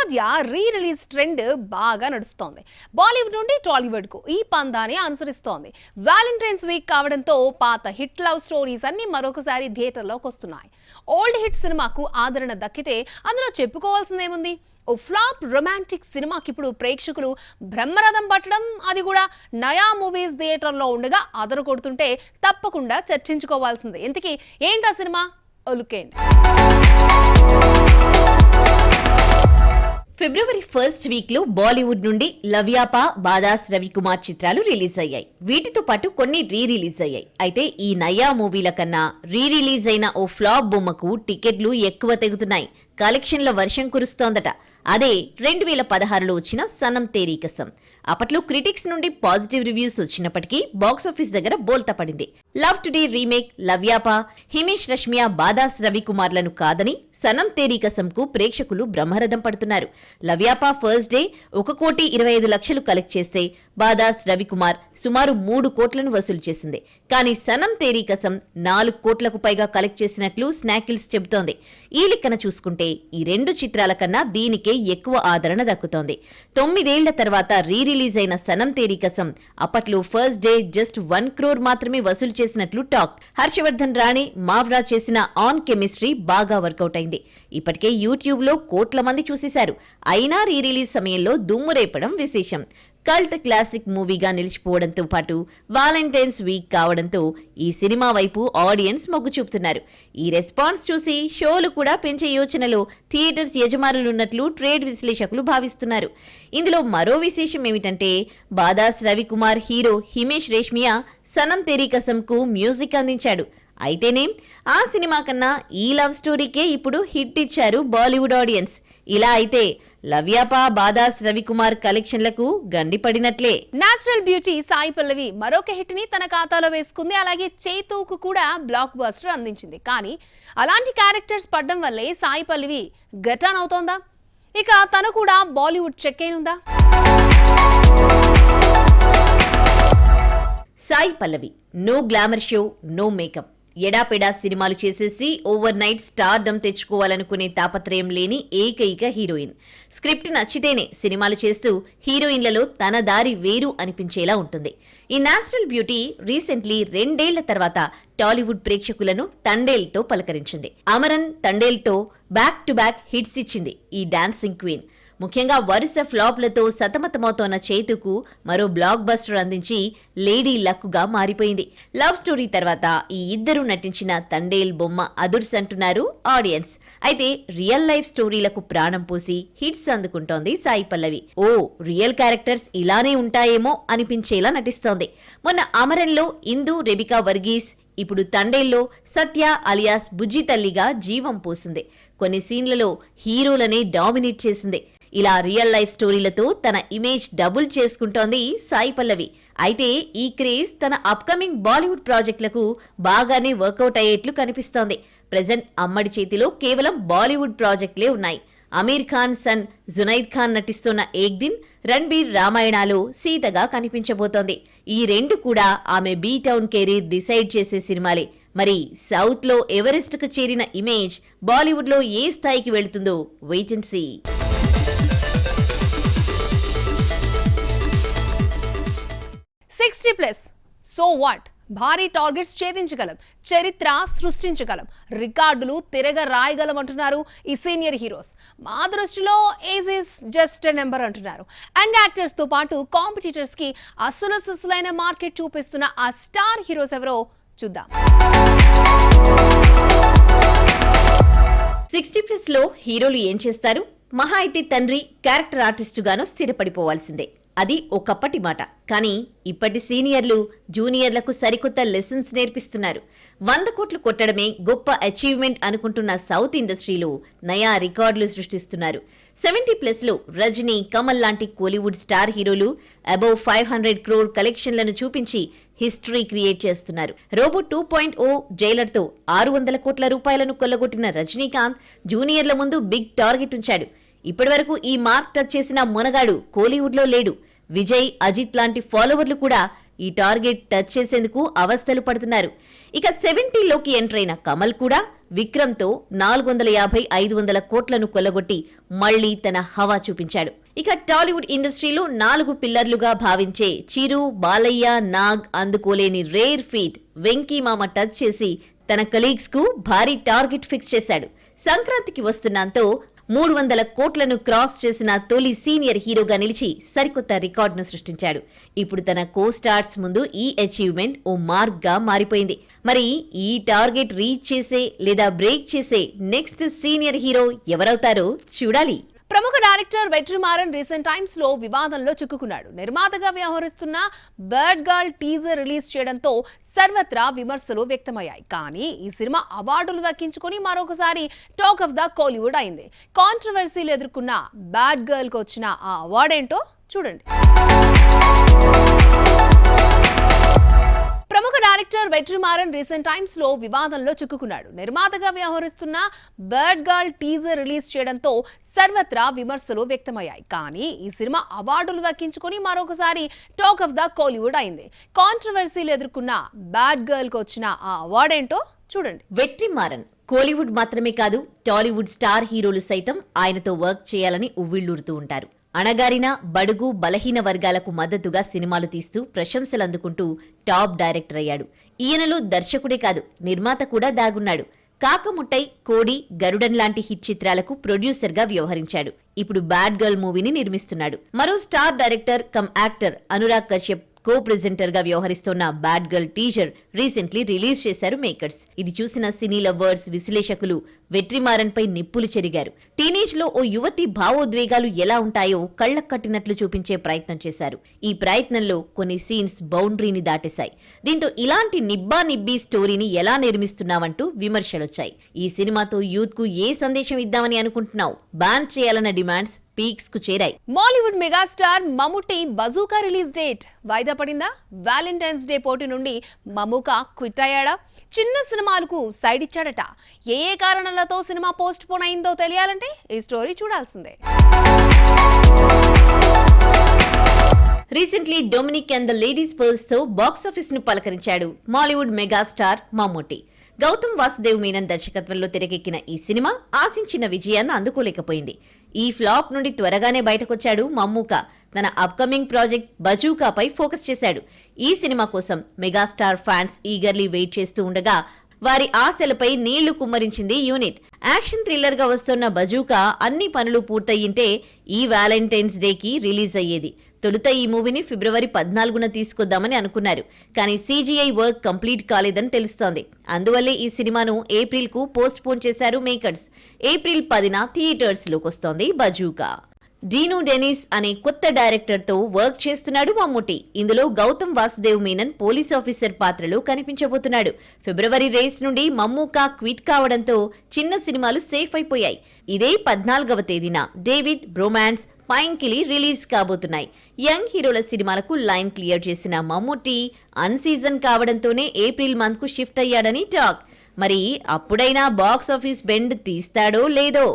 మధ్య re release trend బాగా నడుస్తోంది. బాలీవుడ్ నుండి టాలీవుడ్ కు ఈ పందాన్ని అనుసరిస్తోంది. వ్యాలంటైన్స్ వీక్ కావడంతో పాత హిట్ లవ్ స్టోరీస్ అన్ని మరొకసారి థియేటర్లోకి వస్తున్నాయి. ఓల్డ్ హిట్ సినిమాకు ఆదరణ దక్కితే అందులో చెప్పుకోవాల్సిందేముంది? ఓ ఫ్లాప్ రొమాంటిక్ సినిమాకి ఇప్పుడు ప్రేక్షకులు బ్రహ్మరథం పట్టడం, అది కూడా నయా మూవీస్ థియేటర్లో ఉండగా అదరు కొడుతుంటే తప్పకుండా చర్చించుకోవాల్సిందే. ఇంతకీ ఏంటా సినిమా? లుకేండి. ఫిబ్రవరి ఫస్ట్ వీక్ లో బాలీవుడ్ నుండి లవ్యాపా, బాదాస్ రవికుమార్ చిత్రాలు రిలీజ్ అయ్యాయి. వీటితో పాటు కొన్ని రీ రిలీజ్ అయ్యాయి. అయితే ఈ నయా మూవీల కన్నా రీ రిలీజ్ అయిన ఓ ఫ్లాప్ బొమ్మకు టికెట్లు ఎక్కువ తెగుతున్నాయి. కలెక్షన్ల వర్షం కురుస్తోందట. అదే 2016లో వచ్చిన సనం తేరీ కసం. అప్పట్లో క్రిటిక్స్ నుండి పాజిటివ్ రివ్యూస్ వచ్చినప్పటికీ బాక్సాఫీస్ దగ్గర బోల్తా పడింది. Love today remake లవ్యాపా, Himesh Reshammiya, బాదాస్ రవికుమార్లను కాదని సనం తేరీ కసంకు ప్రేక్షకులు బ్రహ్మరథం పడుతున్నారు. లవ్యాపా ఫస్ట్ డే 1,25,00,000 కలెక్ట్ చేస్తే బాదాస్ రవికుమార్ సుమారు 3 కోట్లను వసూలు చేసింది. కానీ సనం తేరీ కసం 4 కోట్లకు పైగా కలెక్ట్ చేసినట్లు స్నాకిల్స్ చెబుతోంది. ఈ లెక్కన చూసుకుంటే ఈ రెండు చిత్రాల కన్నా దీనికే ఎక్కువ ఆదరణ దక్కుతోంది. 9 ఏళ్ల తర్వాత రీ రిలీజ్ అయిన సనం తేరీ కసం అప్పట్లో ఫస్ట్ డే జస్ట్ 1 crore మాత్రమే వసూలు చేసినట్లు టాక్. హర్షవర్ధన్ రాణే, మావ్రా చేసిన ఆన్ కెమిస్ట్రీ బాగా వర్కౌట్ అయింది. ఇప్పటికే యూట్యూబ్ లో కోట్ల మంది చూసేశారు. అయినా రీ రిలీజ్ సమయంలో దుమ్ము రేపడం విశేషం. కల్ట్ క్లాసిక్ మూవీగా నిలిచిపోవడంతో పాటు వాలంటైన్స్ వీక్ కావడంతో ఈ సినిమా వైపు ఆడియన్స్ మొగ్గు చూపుతున్నారు. ఈ రెస్పాన్స్ చూసి షోలు కూడా పెంచే యోచనలో థియేటర్స్ యజమానులున్నట్లు ట్రేడ్ విశ్లేషకులు భావిస్తున్నారు. ఇందులో మరో విశేషం ఏమిటంటే బాదాస్ రవికుమార్ హీరో హిమేష్ రేష్మియా సనం తేరీ కసంకు మ్యూజిక్ అందించాడు. అయితేనేం ఆ సినిమా కన్నా ఈ లవ్ స్టోరీకే ఇప్పుడు హిట్ ఇచ్చారు బాలీవుడ్ ఆడియన్స్. ఇలా అయితే లవ్యాపా, బాదాస్ రవికుమార్ కలెక్షన్లకు గండిపడినట్లే. నేచురల్ బ్యూటీ సాయి పల్లవి మరొక హిట్ ని తన ఖాతాలో వేసుకుంది. అలాగే చేతూకు కూడా బ్లాక్ బస్టర్ అందించింది. కానీ అలాంటి క్యారెక్టర్స్ పడ్డం వల్లే సాయి పల్లవి గెటాన్ అవుతోందా? ఇక తను కూడా బాలీవుడ్ చెక్ అయినుందా? Sai Pallavi no glamour show, no makeup, ఎడాపెడా సినిమాలు చేసేసి ఓవర్ నైట్ స్టార్డమ్ తెచ్చుకోవాలనుకునే తాపత్రయం లేని ఏకైక హీరోయిన్. స్క్రిప్ట్ నచ్చితేనే సినిమాలు చేస్తూ హీరోయిన్లలో తన దారి వేరు అనిపించేలా ఉంటుంది. ఈ నేచురల్ బ్యూటీ రీసెంట్లీ 2 ఏళ్ల తర్వాత టాలీవుడ్ ప్రేక్షకులను తండేల్తో పలకరించింది. అమరన్, తండేల్తో బ్యాక్ టు బ్యాక్ హిట్స్ ఇచ్చింది ఈ డాన్సింగ్ క్వీన్. ముఖ్యంగా వరుస ఫ్లాప్లతో సతమతమవుతోన్న చేతుకు మరో బ్లాక్ బస్టర్ అందించి లేడీ లక్గా మారిపోయింది. లవ్ స్టోరీ తర్వాత ఈ ఇద్దరు నటించిన తండేల్ బొమ్మ అదుర్స్ అంటున్నారు ఆడియన్స్. అయితే రియల్ లైఫ్ స్టోరీలకు ప్రాణం పోసి హిట్స్ అందుకుంటోంది సాయి పల్లవి. ఓ రియల్ క్యారెక్టర్స్ ఇలానే ఉంటాయేమో అనిపించేలా నటిస్తోంది. మొన్న అమరన్లో ఇందు, రెబికా వర్గీస్, ఇప్పుడు తండేల్లో సత్య అలియాస్ బుజ్జి తల్లిగా జీవం పోసింది. కొన్ని సీన్లలో హీరోలనే డామినేట్ చేసింది. ఇలా రియల్ లైఫ్ స్టోరీలతో తన ఇమేజ్ డబుల్ చేసుకుంటోంది సాయి పల్లవి. అయితే ఈ క్రేజ్ తన అప్కమింగ్ బాలీవుడ్ ప్రాజెక్టులకు బాగానే వర్కౌట్ అయ్యేట్లు కనిపిస్తోంది. ప్రెజెంట్ అమ్మడి చేతిలో కేవలం బాలీవుడ్ ప్రాజెక్టులే ఉన్నాయి. అమీర్ ఖాన్ సన్ జునైద్ ఖాన్ నటిస్తున్న ఏక్ దిన్, రణ్బీర్ రామాయణాలో సీతగా కనిపించబోతోంది. ఈ రెండు కూడా ఆమె బీ టౌన్ కెరీర్ డిసైడ్ చేసే సినిమాలే. మరి సౌత్ లో ఎవరెస్ట్ కు చేరిన ఇమేజ్ బాలీవుడ్ లో ఏ స్థాయికి వెళుతుందో wait and see. 60+ so what? భారీ టార్గెట్స్ ఛేదించగలం, చరిత్ర సృష్టించగలం, రికార్డులు తిరగ రాయగలం అంటున్నారు ఈ సీనియర్ హీరోస్. మా దృష్టిలో age is just a number అంటున్నారు. యంగ్ యాక్టర్స్ తో పాటు కాంపిటీటర్స్ కి అసలైన మార్కెట్ చూపిస్తున్న ఆ స్టార్ హీరోస్ ఎవరో చూద్దాం. 60+ లో హీరోలు ఏం చేస్తారు? మహా అయితే తండ్రి క్యారెక్టర్ ఆర్టిస్టుగానో స్థిరపడిపోవాల్సిందే. అది ఒకప్పటి మాట. కానీ ఇప్పటి సీనియర్లు జూనియర్లకు సరికొత్త లెసన్స్ నేర్పిస్తున్నారు. 100 కోట్లు కొట్టడమే గొప్ప అచీవ్మెంట్ అనుకుంటున్న సౌత్ ఇండస్ట్రీలో నయా రికార్డులు సృష్టిస్తున్నారు. 70+ లో రజనీ, కమల్ లాంటి కోలీవుడ్ స్టార్ హీరోలు అబౌవ్ 500 crore కలెక్షన్లను చూపించి హిస్టరీ క్రియేట్ చేస్తున్నారు. రోబో 2.0 జైలర్తో 600 కోట్ల రూపాయలను కొల్లగొట్టిన రజనీకాంత్ జూనియర్ల ముందు బిగ్ టార్గెట్ ఉంచాడు. ఇప్పటివరకు ఈ మార్క్ టచ్ చేసిన మొనగాడు కోలీవుడ్లో లేడు. విజయ్, అజిత్ లాంటి ఫాలోవర్లు కూడా ఈ టార్గెట్ టచ్ చేసేందుకు అవస్థలు పడుతున్నారు. ఇక 70లోకి ఎంటర్ అయిన కమల్ కూడా విక్రమ్తో 450-500 కోట్లను కొల్లగొట్టి మళ్లీ తన హవా చూపించాడు. ఇక టాలీవుడ్ ఇండస్ట్రీలో 4 పిల్లర్లుగా భావించే చిరు, బాలయ్య, నాగ్ అందుకోలేని రేర్ ఫీట్ వెంకీ మామ టచ్ చేసి తన కలీగ్స్ కు భారీ టార్గెట్ ఫిక్స్ చేశాడు. సంక్రాంతికి వస్తున్నంతో 300 కోట్లను క్రాస్ చేసిన తొలి సీనియర్ హీరోగా నిలిచి సరికొత్త రికార్డును సృష్టించాడు. ఇప్పుడు తన కో స్టార్స్ ముందు ఈ అచీవ్మెంట్ ఓ మార్క్ గా మారిపోయింది. మరి ఈ టార్గెట్ రీచ్ చేసే లేదా బ్రేక్ చేసే నెక్స్ట్ సీనియర్ హీరో ఎవరవుతారో చూడాలి. ప్రముఖ డైరెక్టర్ వెట్రిమారన్ రీసెంట్ టైమ్స్ లో వివాదంలో చిక్కుకున్నాడు. నిర్మాతగా వ్యవహరిస్తున్న బర్డ్ గర్ల్ టీజర్ రిలీజ్ చేయడంతో సర్వత్రా విమర్శలు వ్యక్తమయ్యాయి. కానీ ఈ సినిమా అవార్డులు దక్కించుకొని మరొకసారి టాక్ ఆఫ్ ద కోలీవుడ్ అయింది. కాంట్రవర్సీలు ఎదుర్కొన్న బ్యాడ్ గర్ల్ కు వచ్చిన ఆ అవార్డు ఏంటో చూడండి. ప్రముఖ డైరెక్టర్ వెట్రిమారన్ రీసెంట్ టైమ్స్ లో వివాదంలో చిక్కుకున్నాడు. నిర్మాతగా వ్యవహరిస్తున్న బర్డ్ గర్ల్ టీజర్ రిలీజ్ చేయడంతో సర్వత్రా విమర్శలు వ్యక్తమయ్యాయి. కానీ ఈ సినిమా అవార్డులు దక్కించుకొని మరొకసారి టాక్ ఆఫ్ ద కోలీవుడ్ అయింది. కాంట్రవర్సీలు ఎదుర్కొన్న బ్యాడ్ గర్ల్ కు వచ్చిన ఆ అవార్డు ఏంటో చూడండి. వెట్రిమారన్ కోలీవుడ్ మాత్రమే కాదు, టాలీవుడ్ స్టార్ హీరోలు సైతం ఆయనతో వర్క్ చేయాలని ఉవ్విళ్లూరుతూ ఉంటారు. అణగారిన, బడుగు, బలహీన వర్గాలకు మద్దతుగా సినిమాలు తీస్తూ ప్రశంసలు అందుకుంటూ టాప్ డైరెక్టర్ అయ్యాడు. ఈయనలో దర్శకుడే కాదు, నిర్మాత కూడా దాగున్నాడు. కాకముట్టై, కోడి, గరుడన్ లాంటి హిట్ చిత్రాలకు ప్రొడ్యూసర్ గా వ్యవహరించాడు. ఇప్పుడు బ్యాడ్ గర్ల్ మూవీని నిర్మిస్తున్నాడు. మరో star director come actor Anurag Kashyap co presenter గా వ్యవహరిస్తున్న bad girl teaser recently release చేశారు మేకర్స్. ఇది చూసిన సినీ లవర్స్, విశ్లేషకులు వెట్రిమారన్ పై నిప్పులు చెరిగారు. టీనేజ్ లో ఓ యువతి భావోద్వేగాలు ఎలా ఉంటాయో కళ్లకు కట్టినట్లు చూపించే ప్రయత్నం చేశారు. ఈ ప్రయత్నంలో కొన్ని సీన్స్ బౌండరీని దాటేశాయి. దీంతో ఇలాంటి నిబ్బా నిబ్బీ స్టోరీని ఎలా నిర్మిస్తున్నావంటూ విమర్శలొచ్చాయి. ఈ సినిమాతో యూత్ కు ఏ సందేశం ఇద్దామని అనుకుంటున్నావు? బ్యాన్ చేయాలన్న డిమాండ్స్ పీక్స్ కు చేరాయి. Mollywood megastar Mammootty bazooka release date వాయిదా పడిందా? వ్యాలంటైన్స్ డే పోటీ నుండి మమ్ముకా క్విట్ అయ్యాడా? చిన్న సినిమాలకు సైడ్ ఇచ్చాడట. ఏ కారణాలతో సినిమా పోస్ట్ పోన్ అయిందో తెలియాలంటే ఈ స్టోరీ చూడాల్సిందే. Recently Dominic and the ladies purse తో బాక్సాఫీస్ ను పలకరించాడు మాలీవుడ్ మెగాస్టార్ మమ్ముట్టి. గౌతమ్ వాసుదేవ్ మీనన్ దర్శకత్వంలో తెరకెక్కిన ఈ సినిమా ఆశించిన విజయాన్ని అందుకోలేకపోయింది. ఈ ఫ్లాప్ నుండి త్వరగానే బయటకొచ్చాడు మమ్మూకా. తన అప్కమింగ్ ప్రాజెక్ట్ బజూకాపై ఫోకస్ చేశాడు. ఈ సినిమా కోసం మెగాస్టార్ ఫ్యాన్స్ ఈగర్లీ వెయిట్ చేస్తూ ఉండగా వారి ఆశలపై నీళ్లు కుమ్మరించింది యూనిట్. యాక్షన్ థ్రిల్లర్ గా వస్తున్న బజూకా అన్ని పనులు పూర్తయింటే ఈ వ్యాలంటైన్స్ డేకి రిలీజ్ అయ్యేది. తొలుత ఈ మూవీని ఫిబ్రవరి 14న తీసుకొద్దామని అనుకున్నారు. కానీ CGI వర్క్ కంప్లీట్ కాలేదని తెలుస్తోంది. అందువల్లే ఈ సినిమాను ఏప్రిల్ కు పోస్ట్ పోన్ చేశారు మేకర్స్. ఏప్రిల్ 10న థియేటర్స్ లోకొస్తోంది బజూకా. డీను డెనిస్ అనే కొత్త డైరెక్టర్ తో వర్క్ చేస్తున్నాడు మమ్ముట్టి. ఇందులో గౌతమ్ వాసుదేవ్ మీనన్ పోలీస్ ఆఫీసర్ పాత్రలో కనిపించబోతున్నాడు. ఫిబ్రవరి రేస్ నుండి మమ్మూకా క్విట్ కావడంతో చిన్న సినిమాలు సేఫ్ అయిపోయాయి. ఇదే 14వ తేదీన డేవిడ్, బ్రోమాన్స్, పైంకిలి రిలీజ్ కాబోతున్నాయి. యంగ్ హీరోల సినిమాలకు లైన్ క్లియర్ చేసిన మమ్ముట్టి అన్ సీజన్ కావడంతోనే ఏప్రిల్ మంత్ కు షిఫ్ట్ అయ్యాడని టాక్. మరి అప్పుడైనా బాక్స్ ఆఫీస్ బెండ్ తీస్తాడో లేదో.